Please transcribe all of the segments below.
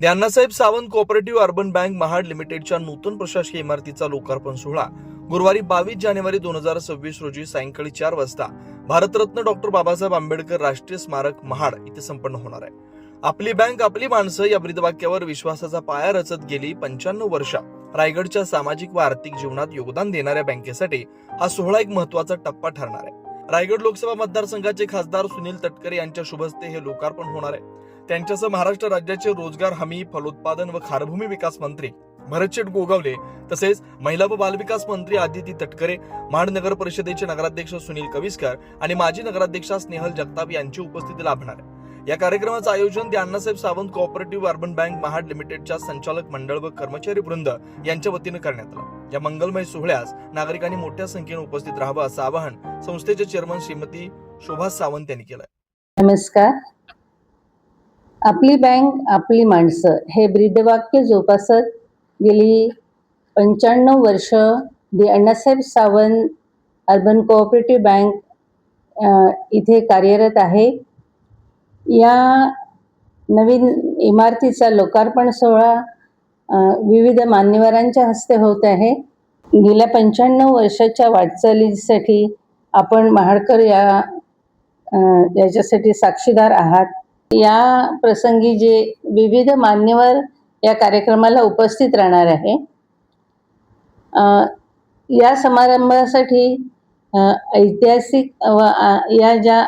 Annasaheb Sawant cooperative urban bank Mahad लिमिटेडच्या नूतन प्रशासकीय इमारतीचा लोकार्पण सोहळा गुरुवारी 22 जानेवारी 2026 रोजी सायंकाळी 4 वाजता भारतरत्न डॉक्टर बाबासाहेब आंबेडकर राष्ट्रीय स्मारक महाड इथे संपन्न होणार आहे. आपली बँक आपली माणसं या ब्रीदवाक्यावर विश्वासाचा पाया रचत गेली 95 वर्ष रायगडच्या सामाजिक व आर्थिक जीवनात योगदान देणाऱ्या बँकेसाठी हा सोहळा एक महत्त्वाचा टप्पा ठरणार आहे. रायगड लोकसभा मतदारसंघाचे खासदार सुनील तटकरे यांच्या शुभ हस्ते हे लोकार्पण होणार आहे. त्यांच्यासह महाराष्ट्र राज्याचे रोजगार हमी, फलोत्पादन व खारभूमी विकास मंत्री भरतशेठ गोगावले तसेच महिला व बालविकास मंत्री आदिती तटकरे, महाड नगर परिषदेचे नगराध्यक्ष सुनील कविस्कर आणि माजी नगराध्यक्षा स्नेहल जगताप यांची उपस्थिती लाभणार आहे. या कार्यक्रमाचं आयोजन Annasaheb Sawant cooperative urban bank Mahad लिमिटेडच्या संचालक मंडळ व कर्मचारी वृंद यांच्या वतीने करण्यात आलं. या मंगलमय सोहळ्यास नागरिकांनी मोठ्या संख्येने उपस्थित राहावं असं आवाहन संस्थेचे चेअरमन श्रीमती शोभा सावंत यांनी केलं. नमस्कार. आपली बँक आपली माणसं हे ब्रीदवाक्य जोपासत गेली 95 वर्ष Annasaheb Sawant urban cooperative bank इथे कार्यरत आहे. या नवीन इमारतीचा लोकार्पण सोहळा विविध मान्यवरांच्या हस्ते होत आहे. गेल्या 95 वर्षाच्या वाटचालीसाठी आपण महाडकर याच्यासाठी साक्षीदार आहात. या प्रसंगी जे विविध मान्यवर या कार्यक्रमाला उपस्थित राहणार आहे, या समारंभासाठी ऐतिहासिक व या ज्या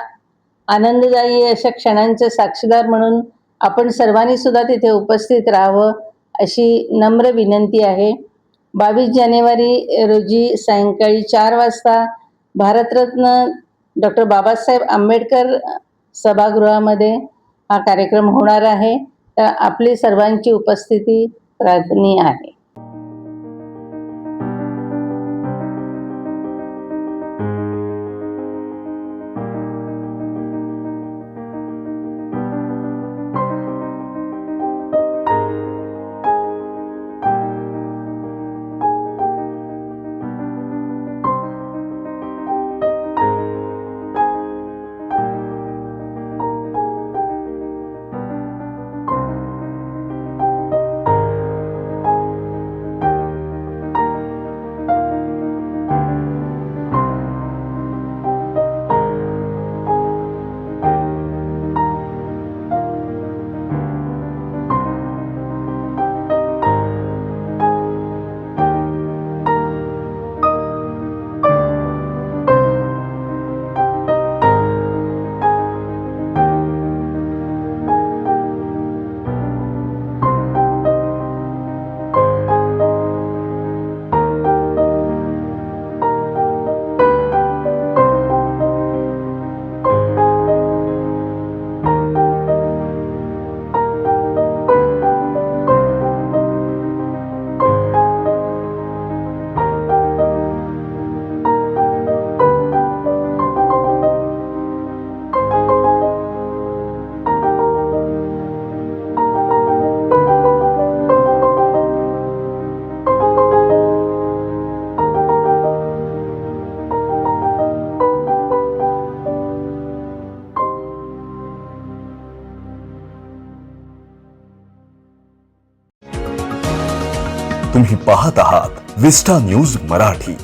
आनंददायी अशा क्षणांचे साक्षीदार म्हणून आपण सर्वांनी सुद्धा तिथे उपस्थित राहावं अशी नम्र विनंती आहे. 22 जानेवारी रोजी सायंकाळी 4 वाजता भारतरत्न डॉक्टर बाबासाहेब आंबेडकर सभागृहामध्ये हा कार्यक्रम होणार आहे. तर आपली सर्वांची उपस्थिती प्रार्थनीय आहे. तुम्ही पाहत आहात विस्टा न्यूज मराठी.